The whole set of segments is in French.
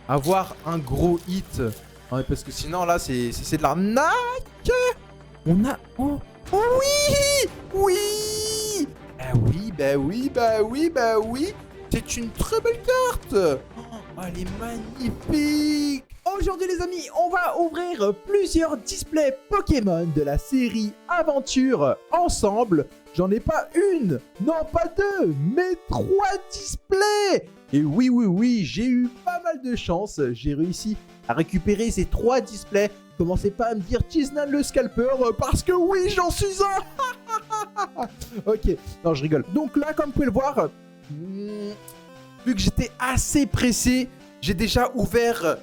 avoir un gros hit. Ouais, parce que sinon, là, c'est de l'arnaque. On a... Oh, oh oui. Oui. Bah oui, bah oui, bah oui, bah oui. C'est une très belle carte. Oh, elle est magnifique. Aujourd'hui les amis, on va ouvrir plusieurs displays Pokémon de la série Aventure ensemble. J'en ai pas une, non pas deux, mais 3 displays. Et oui, oui, oui, j'ai eu pas mal de chance. J'ai réussi à récupérer ces 3 displays. Commencez pas à me dire Tiznan le scalper, parce que oui, j'en suis un. Ok, non, je rigole. Donc là, comme vous pouvez le voir, vu que j'étais assez pressé, j'ai déjà ouvert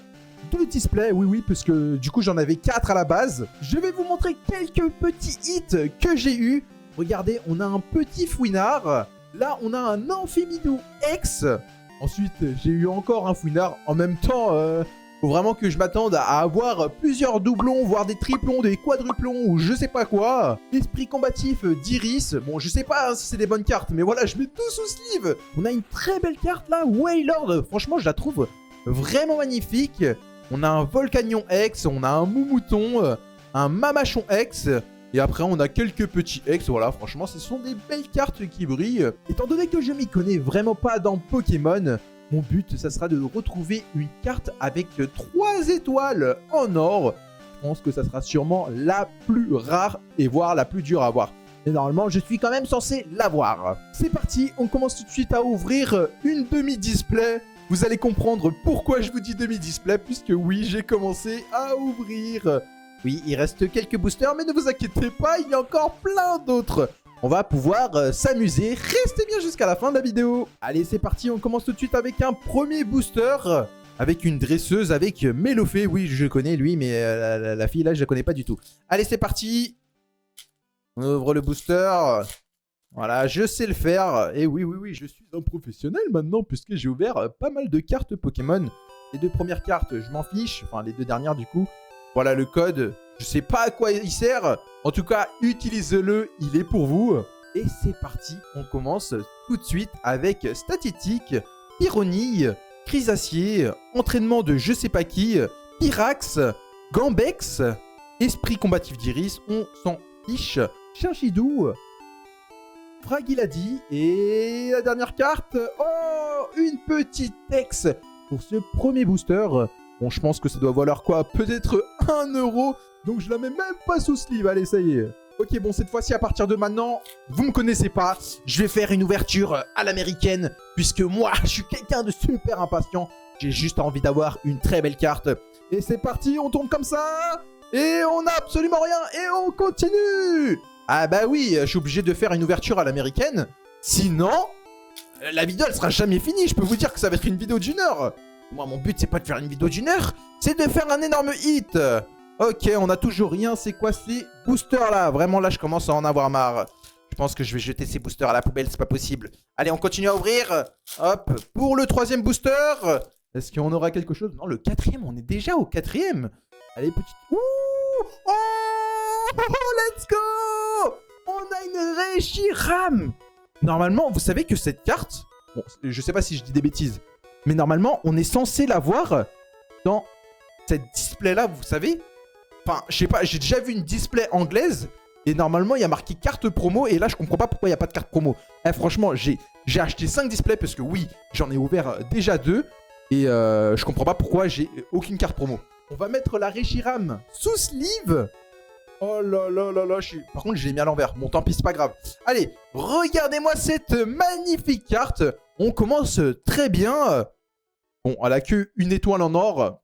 2 displays, oui, oui, parce que du coup, j'en avais 4 à la base. Je vais vous montrer quelques petits hits que j'ai eu. Regardez, on a un petit fouinard. Là, on a un Amphimidou X. Ensuite, j'ai eu encore un fouinard. En même temps, faut vraiment que je m'attende à avoir plusieurs doublons, voire des triplons, des quadruplons ou je sais pas quoi. Esprit combatif d'Iris. Bon, je sais pas si c'est des bonnes cartes, mais voilà, je mets tout sous sleeve. On a une très belle carte là, Wailord. Franchement, je la trouve vraiment magnifique. On a un Volcanion X, on a un Moumouton, un Mamachon X. Et après, on a quelques petits X. Voilà, franchement, ce sont des belles cartes qui brillent. Étant donné que je m'y connais vraiment pas dans Pokémon, mon but, ça sera de retrouver une carte avec 3 étoiles en or. Je pense que ça sera sûrement la plus rare et voire la plus dure à avoir. Et normalement, je suis quand même censé l'avoir. C'est parti, on commence tout de suite à ouvrir une demi-display. Vous allez comprendre pourquoi je vous dis demi-display, puisque oui, j'ai commencé à ouvrir. Oui, il reste quelques boosters, mais ne vous inquiétez pas, il y a encore plein d'autres. On va pouvoir s'amuser. Restez bien jusqu'à la fin de la vidéo. Allez, c'est parti, on commence tout de suite avec un premier booster. Avec une dresseuse, avec Mélofée. Oui, je connais lui, mais la fille là, je la connais pas du tout. Allez, c'est parti. On ouvre le booster. Voilà, je sais le faire. Et oui, oui, oui, je suis un professionnel maintenant, puisque j'ai ouvert pas mal de cartes Pokémon. Les 2 premières cartes, je m'en fiche. Enfin, les 2 dernières, du coup. Voilà le code. Je sais pas à quoi il sert. En tout cas, utilisez-le, il est pour vous. Et c'est parti, on commence tout de suite avec Statistique, Pyronille, Chrysacier, Entraînement de je sais pas qui, Pyrax, Gambex, Esprit combatif d'Iris, on s'en fiche, Chinchidou, Fragiladi et la dernière carte, oh, une petite X pour ce premier booster. Bon, je pense que ça doit valoir quoi? Peut-être 1 euro. Donc je la mets même pas sous sleeve. Allez, ça y est. Ok, bon, cette fois-ci, à partir de maintenant, vous me connaissez pas. Je vais faire une ouverture à l'américaine. Puisque moi, je suis quelqu'un de super impatient. J'ai juste envie d'avoir une très belle carte. Et c'est parti, on tourne comme ça. Et on n'a absolument rien. Et on continue. Ah bah oui, je suis obligé de faire une ouverture à l'américaine. Sinon, la vidéo, elle sera jamais finie. Je peux vous dire que ça va être une vidéo d'1 heure. Moi, mon but, c'est pas de faire une vidéo d'1 heure, c'est de faire un énorme hit. Ok, on a toujours rien. C'est quoi ces boosters là? Vraiment, là, je commence à en avoir marre. Je pense que je vais jeter ces boosters à la poubelle, c'est pas possible. Allez, on continue à ouvrir. Hop, pour le 3e booster. Est-ce qu'on aura quelque chose? Non, le 4e, on est déjà au 4e. Allez, petite... Ouh, oh, let's go. On a une Reshiram. Normalement, vous savez que cette carte... Bon, je sais pas si je dis des bêtises. Mais normalement, on est censé l'avoir dans cette display-là, vous savez. Enfin, je sais pas, j'ai déjà vu une display anglaise. Et normalement, il y a marqué carte promo. Et là, je comprends pas pourquoi il n'y a pas de carte promo. Eh, franchement, j'ai acheté 5 displays parce que oui, j'en ai ouvert déjà 2. Et je comprends pas pourquoi j'ai aucune carte promo. On va mettre la Reshiram sous sleeve. Oh là là là là, par contre, je l'ai mis à l'envers. Bon, tant pis, c'est pas grave. Allez, regardez-moi cette magnifique carte. On commence très bien. Bon, elle a que une étoile en or.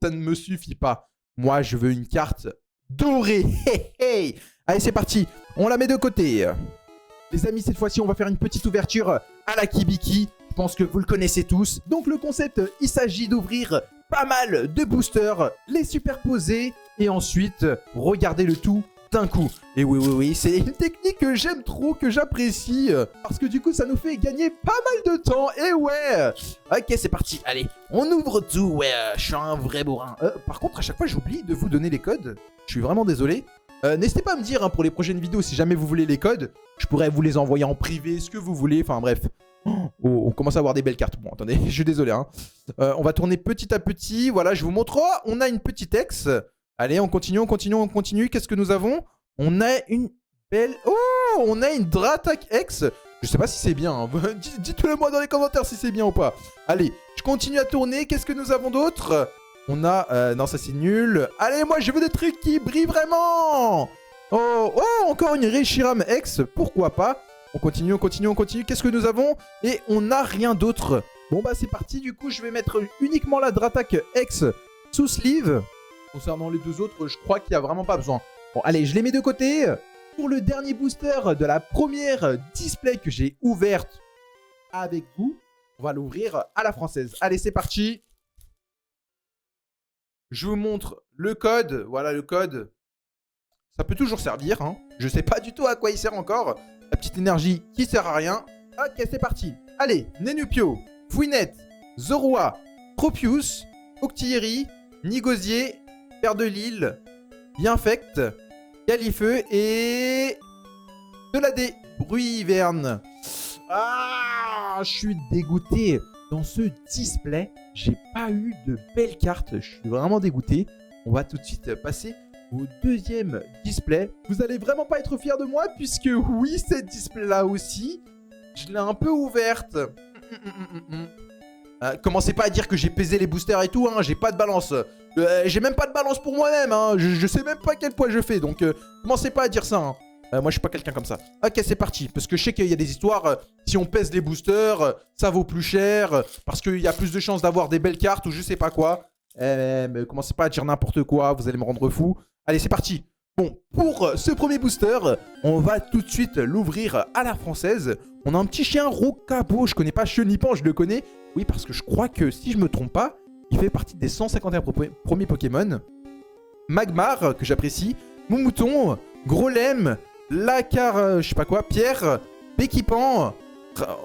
Ça ne me suffit pas. Moi, je veux une carte dorée. Hey, hey. Allez, c'est parti. On la met de côté. Les amis, cette fois-ci, on va faire une petite ouverture à la Kibiki. Je pense que vous le connaissez tous. Donc, le concept, il s'agit d'ouvrir pas mal de boosters, les superposer et ensuite regarder le tout d'un coup. Et oui, oui, oui, c'est une technique que j'aime trop, que j'apprécie, parce que du coup, ça nous fait gagner pas mal de temps. Et ouais. Ok, c'est parti. Allez, on ouvre tout. Ouais, je suis un vrai bourrin. Par contre, à chaque fois, j'oublie de vous donner les codes. Je suis vraiment désolé. N'hésitez pas à me dire hein, pour les prochaines vidéos si jamais vous voulez les codes. Je pourrais vous les envoyer en privé, ce que vous voulez. Enfin bref. Oh, on commence à avoir des belles cartes. Bon, attendez, je suis désolé. Hein. On va tourner petit à petit. Voilà, je vous montre. Oh, on a une petite ex. Allez, on continue, on continue, on continue. Qu'est-ce que nous avons? On a une belle... Oh, on a une Dratak X. Je sais pas si c'est bien. Hein. Dites-le moi dans les commentaires si c'est bien ou pas. Allez, je continue à tourner. Qu'est-ce que nous avons d'autre? On a... non, ça c'est nul. Allez, moi je veux des trucs qui brillent vraiment. Oh, oh, encore une Reshiram X. Pourquoi pas? On continue, on continue, on continue. Qu'est-ce que nous avons? Et on n'a rien d'autre. Bon bah c'est parti. Du coup, je vais mettre uniquement la Dratak X sous sleeve. Concernant les deux autres, je crois qu'il n'y a vraiment pas besoin. Bon, allez, je les mets de côté. Pour le dernier booster de la première display que j'ai ouverte avec vous, on va l'ouvrir à la française. Allez, c'est parti. Je vous montre le code. Voilà le code. Ça peut toujours servir. Hein. Je ne sais pas du tout à quoi il sert encore. La petite énergie qui sert à rien. Ok, c'est parti. Allez, Nenupio, Fouinette, Zorua, Tropius, Octillery, Nigosier, Père de Lille, Bienfect, Califeu et... de la D. Bruit-Hiverne. Ah, je suis dégoûté. Dans ce display, j'ai pas eu de belles cartes. Je suis vraiment dégoûté. On va tout de suite passer au deuxième display. Vous allez vraiment pas être fiers de moi puisque oui, cette display-là aussi, je l'ai un peu ouverte. Commencez pas à dire que j'ai pesé les boosters et tout, hein. J'ai pas de balance. J'ai même pas de balance pour moi-même, hein. Je sais même pas quel poids je fais, donc commencez pas à dire ça. Hein. Moi, je suis pas quelqu'un comme ça. Ok, c'est parti. Parce que je sais qu'il y a des histoires, si on pèse les boosters, ça vaut plus cher, parce qu'il y a plus de chances d'avoir des belles cartes ou je sais pas quoi. Mais commencez pas à dire n'importe quoi, vous allez me rendre fou. Allez, c'est parti. Bon, pour ce premier booster, on va tout de suite l'ouvrir à la française. On a un petit chien Rocabo, je connais pas Chenipan, je le connais. Oui, parce que je crois que, si je me trompe pas, il fait partie des 151 premiers Pokémon. Magmar, que j'apprécie. Moumouton, Grolem, Lacar, je sais pas quoi, Pierre, Péquipan.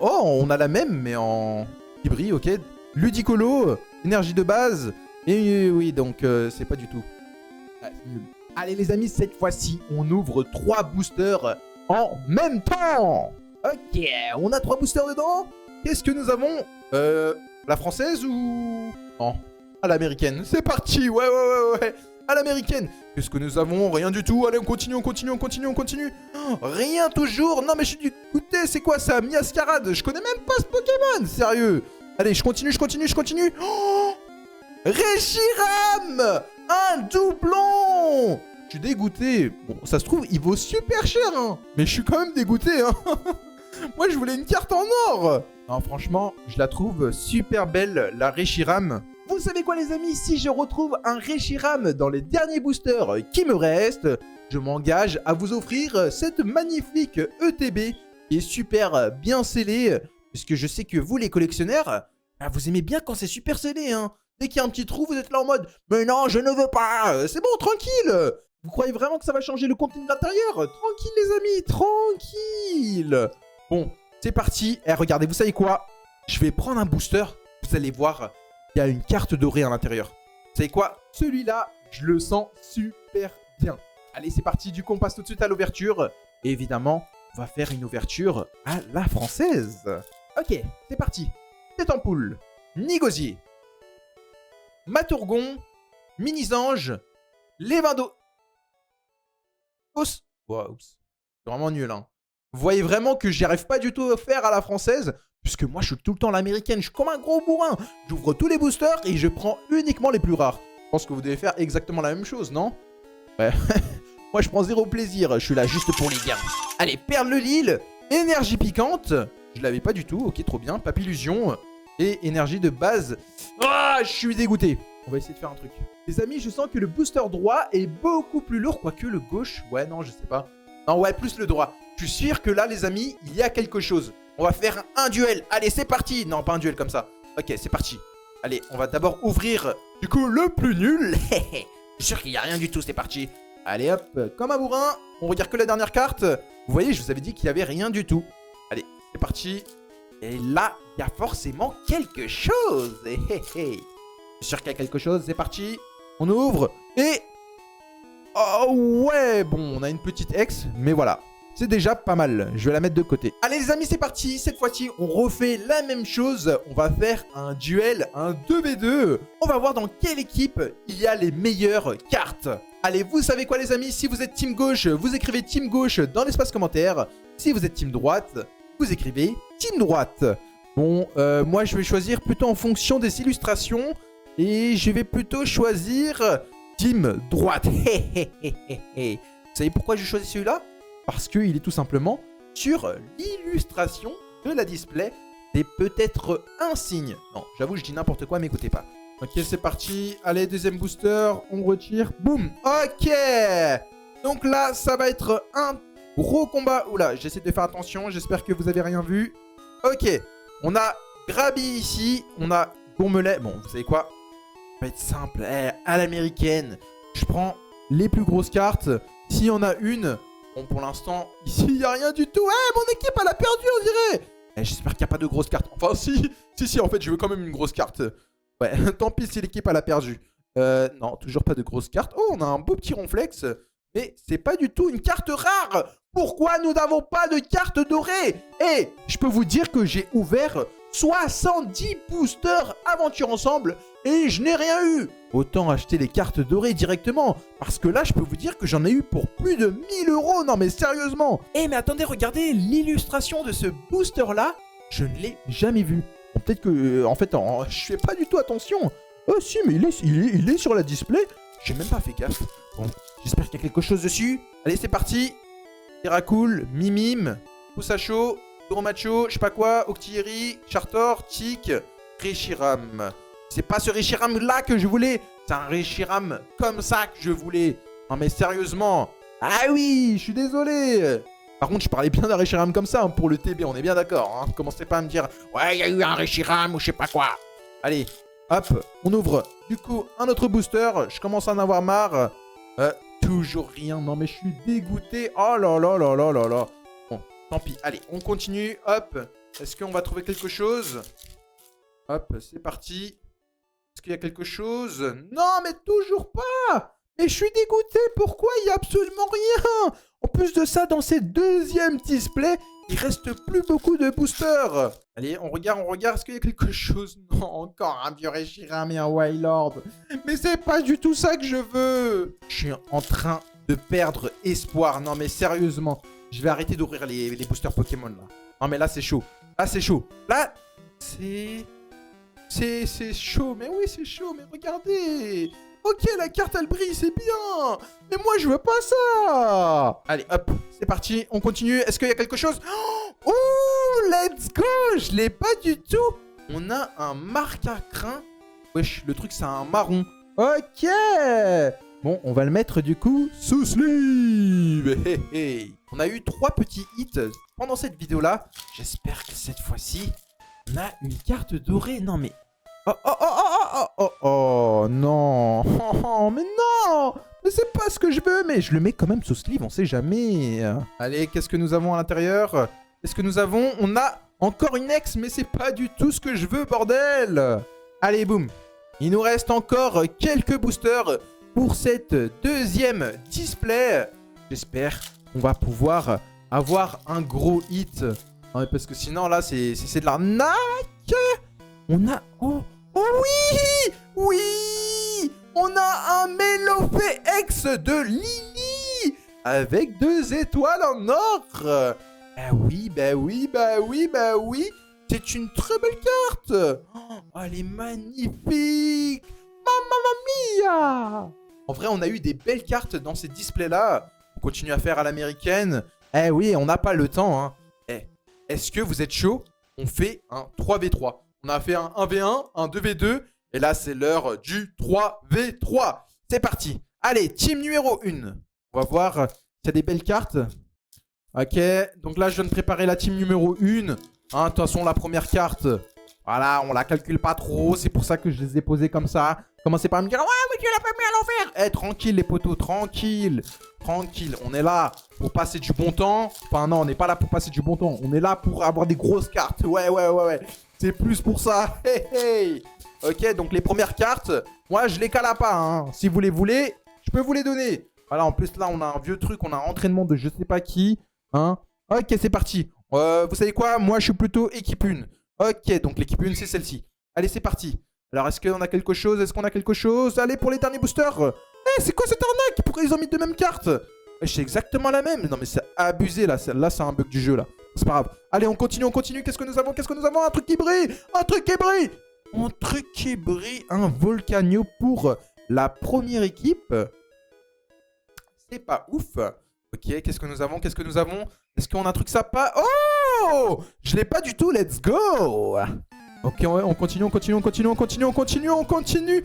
Oh, on a la même, mais en... qui brille, ok. Ludicolo, énergie de base. Et oui, donc c'est pas du tout. Allez les amis, cette fois-ci, on ouvre 3 boosters en même temps. Ok, on a 3 boosters dedans. Qu'est-ce que nous avons? La française ou... non, à l'américaine. C'est parti, ouais. À l'américaine. Qu'est-ce que nous avons? Rien du tout. Allez, on continue, on continue, on continue, on continue. Oh, rien toujours. Non mais je suis dégoûté, c'est quoi ça? Miascarade. Je connais même pas ce Pokémon, sérieux. Allez, je continue, je continue, je continue. Oh, Reshiram, un doublon. Je suis dégoûté. Bon, ça se trouve, il vaut super cher, hein. Mais je suis quand même dégoûté, hein. Moi, je voulais une carte en or. Non, franchement, je la trouve super belle, la Reshiram. Vous savez quoi, les amis? Si je retrouve un Reshiram dans les derniers boosters qui me restent, je m'engage à vous offrir cette magnifique ETB qui est super bien scellée. Puisque je sais que vous, les collectionneurs, vous aimez bien quand c'est super scellé, hein. Dès qu'il y a un petit trou, vous êtes là en mode « Mais non, je ne veux pas. C'est bon, tranquille. » Vous croyez vraiment que ça va changer le contenu de l'intérieur? Tranquille, les amis, tranquille. Bon, c'est parti. Eh, regardez, vous savez quoi? Je vais prendre un booster. Vous allez voir, il y a une carte dorée à l'intérieur. Vous savez quoi? Celui-là, je le sens super bien. Allez, c'est parti. Du coup, on passe tout de suite à l'ouverture. Et évidemment, on va faire une ouverture à la française. Ok, c'est parti. Tête en poule. Nigosier. Maturgon. Minisange. Lévindo. Wow, c'est vraiment nul, hein. Vous voyez vraiment que j'y arrive pas du tout à faire à la française, puisque moi je suis tout le temps l'américaine, je suis comme un gros bourrin. J'ouvre tous les boosters et je prends uniquement les plus rares. Je pense que vous devez faire exactement la même chose, non? Ouais. Moi je prends zéro plaisir, je suis là juste pour les gains. Allez, Perle de Lille, énergie piquante. Je l'avais pas du tout, ok, trop bien. Papillusion et énergie de base. Ah, je suis dégoûté. On va essayer de faire un truc. Les amis, je sens que le booster droit est beaucoup plus lourd, quoique le gauche. Ouais, non, je sais pas. Non, ouais, plus le droit. Je suis sûr que là, les amis, il y a quelque chose. On va faire un duel. Allez, c'est parti. Non, pas un duel comme ça. Ok, c'est parti. Allez, on va d'abord ouvrir, du coup, le plus nul. Je suis sûr qu'il n'y a rien du tout, c'est parti. Allez, hop, comme un bourrin. On regarde que la dernière carte. Vous voyez, je vous avais dit qu'il n'y avait rien du tout. Allez, c'est parti. Et là, il y a forcément quelque chose. Je suis sûr qu'il y a quelque chose, c'est parti. On ouvre et... Oh, Oh ouais, bon, on a une petite ex, mais voilà. C'est déjà pas mal, je vais la mettre de côté. Allez les amis, c'est parti. Cette fois-ci, on refait la même chose. On va faire un duel, un 2v2. On va voir dans quelle équipe il y a les meilleures cartes. Allez, vous savez quoi les amis? Si vous êtes team gauche, vous écrivez team gauche dans l'espace commentaire. Si vous êtes team droite, vous écrivez team droite. Bon, moi je vais choisir plutôt en fonction des illustrations. Et je vais plutôt choisir team droite. Vous savez pourquoi je choisis celui-là? Parce qu'il est tout simplement sur l'illustration de la display. C'est peut-être un signe. Non, j'avoue, je dis n'importe quoi, mais écoutez pas. Ok, c'est parti. Allez, deuxième booster. On retire. Boum. Ok. Donc là, ça va être un gros combat. Oula, j'essaie de faire attention. J'espère que vous avez rien vu. Ok. On a Grabby ici. On a Gourmelet. Bon, vous savez quoi? Ça va être simple. À l'américaine. Je prends les plus grosses cartes. S'il y en a une... Bon, pour l'instant, ici, il n'y a rien du tout. Mon équipe, elle a perdu, on dirait. J'espère qu'il n'y a pas de grosses cartes. Enfin, si, en fait, je veux quand même une grosse carte. Ouais, tant pis si l'équipe, elle a perdu. Non, toujours pas de grosses cartes. Oh, on a un beau petit ronflex. Mais c'est pas du tout une carte rare. Pourquoi nous n'avons pas de carte dorée? Je peux vous dire que j'ai ouvert 70 boosters aventure ensemble et je n'ai rien eu. Autant acheter les cartes dorées directement. Parce que là, je peux vous dire que j'en ai eu pour plus de 1000 €. Non, mais sérieusement. Mais attendez, regardez l'illustration de ce booster-là. Je ne l'ai jamais vu. Bon, peut-être que, en fait, je fais pas du tout attention. Oh, si, mais il est sur la display. J'ai même pas fait gaffe. Bon, j'espère qu'il y a quelque chose dessus. Allez, c'est parti. Terracool, Mimim, Poussacho, Doromacho, je sais pas quoi, Octillery, Chartor, Tic, Reshiram. C'est pas ce Reshiram là que je voulais. C'est un Reshiram comme ça que je voulais. Non mais sérieusement. Ah oui, je suis désolé. Par contre, je parlais bien d'un Reshiram comme ça pour le TB, on est bien d'accord. Hein. Commencez pas à me dire, ouais, il y a eu un Reshiram ou je sais pas quoi. Allez, hop, on ouvre du coup un autre booster. Je commence à en avoir marre. Toujours rien. Non mais je suis dégoûté. Oh là là là là là là. Bon, tant pis. Allez, on continue. Hop. Est-ce qu'on va trouver quelque chose? Hop, c'est parti. Est-ce qu'il y a quelque chose? Non, mais toujours pas. Mais je suis dégoûté. Pourquoi il n'y a absolument rien? En plus de ça, dans ces deuxièmes displays, il reste plus beaucoup de boosters. Allez, on regarde. Est-ce qu'il y a quelque chose? Non, encore un vieux Reshiram et un Wailord. Mais c'est pas du tout ça que je veux. Je suis en train de perdre espoir. Non, mais sérieusement, je vais arrêter d'ouvrir les boosters Pokémon, là. Non, mais là, c'est chaud. Là, c'est chaud. Là, c'est chaud. Mais oui, c'est chaud. Mais regardez. Ok, la carte, elle brille, c'est bien. Mais moi, je veux pas ça. Allez, hop, c'est parti. On continue. Est-ce qu'il y a quelque chose? Oh, let's go. Je l'ai pas du tout. On a un marque-à-crin. Wesh, le truc, c'est un marron. Ok. Bon, on va le mettre, du coup, sous sleeve. Hey, hey. On a eu 3 petits hits pendant cette vidéo-là. J'espère que cette fois-ci, on a une carte dorée. Non, mais... Oh, non. Oh, mais non. Mais c'est pas ce que je veux. Mais je le mets quand même sous sleeve, on sait jamais. Allez, qu'est-ce que nous avons à l'intérieur? Qu'est-ce que nous avons? On a encore une ex, mais c'est pas du tout ce que je veux, bordel. Allez, boum. Il nous reste encore quelques boosters pour cette deuxième display. J'espère qu'on va pouvoir avoir un gros hit. Non, mais parce que sinon, là, c'est de l'arnaque. On a... Oh oui. Oui. On a un Melofé X de Lily avec 2 étoiles en or. Bah oui, bah oui, bah oui, bah oui. C'est une très belle carte. Oh, elle est magnifique. Mamma mia. En vrai, on a eu des belles cartes dans ces displays-là. On continue à faire à l'américaine. Eh oui, on n'a pas le temps. Hein. Est-ce que vous êtes chaud? On fait un 3v3. On a fait un 1v1, un 2v2. Et là, c'est l'heure du 3v3. C'est parti. Allez, team numéro 1. On va voir s'il y a des belles cartes. Ok, donc là, je viens de préparer la team numéro 1. Hein, de toute façon, la première carte, voilà, on la calcule pas trop. C'est pour ça que je les ai posées comme ça. Commencez pas à me dire, ouais, mais tu l'as pas mis à l'envers. Eh, tranquille, les potos, tranquille. Tranquille, on est là pour passer du bon temps. Enfin, non, on n'est pas là pour passer du bon temps. On est là pour avoir des grosses cartes. Ouais. C'est plus pour ça. Hey, hey. Ok, donc les premières cartes, moi, je les cala pas. Hein. Si vous les voulez, je peux vous les donner. Voilà, en plus, là, on a un vieux truc. On a un entraînement de je sais pas qui. Hein. Ok, c'est parti. Vous savez quoi? Moi, je suis plutôt équipe 1. Ok, donc l'équipe 1, c'est celle-ci. Allez, c'est parti. Alors, est-ce qu'on a quelque chose? Est-ce qu'on a quelque chose? Allez, pour les derniers boosters. Eh, c'est quoi cette arnaque? Pourquoi ils ont mis deux mêmes cartes? C'est exactement la même. Non, mais c'est abusé, là. Là, c'est un bug du jeu, là. C'est pas grave. Allez, on continue, on continue. Qu'est-ce que nous avons? Qu'est-ce que nous avons? Un truc qui brille. Un truc qui brille. Un truc qui brille. Un Volcanio pour la première équipe. C'est pas ouf. Ok, qu'est-ce que nous avons? Qu'est-ce que nous avons? Est-ce qu'on a un truc sympa? Oh! Je l'ai pas du tout, let's go! Ok, on continue, on continue, on continue, on continue, on continue, on continue.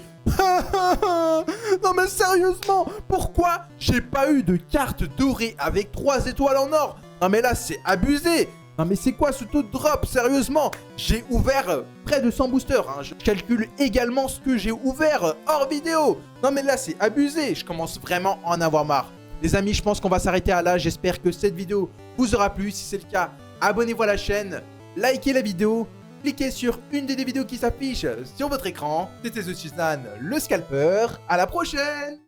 Non mais sérieusement, pourquoi j'ai pas eu de carte dorée avec 3 étoiles en or? Non mais là, c'est abusé. Non mais c'est quoi ce taux de drop? Sérieusement, j'ai ouvert près de 100 boosters. Hein. Je calcule également ce que j'ai ouvert hors vidéo. Non mais là, c'est abusé. Je commence vraiment à en avoir marre. Les amis, je pense qu'on va s'arrêter à là. J'espère que cette vidéo vous aura plu. Si c'est le cas, abonnez-vous à la chaîne, likez la vidéo, cliquez sur une des vidéos qui s'affiche sur votre écran. C'était The Chiznan, le scalper. À la prochaine!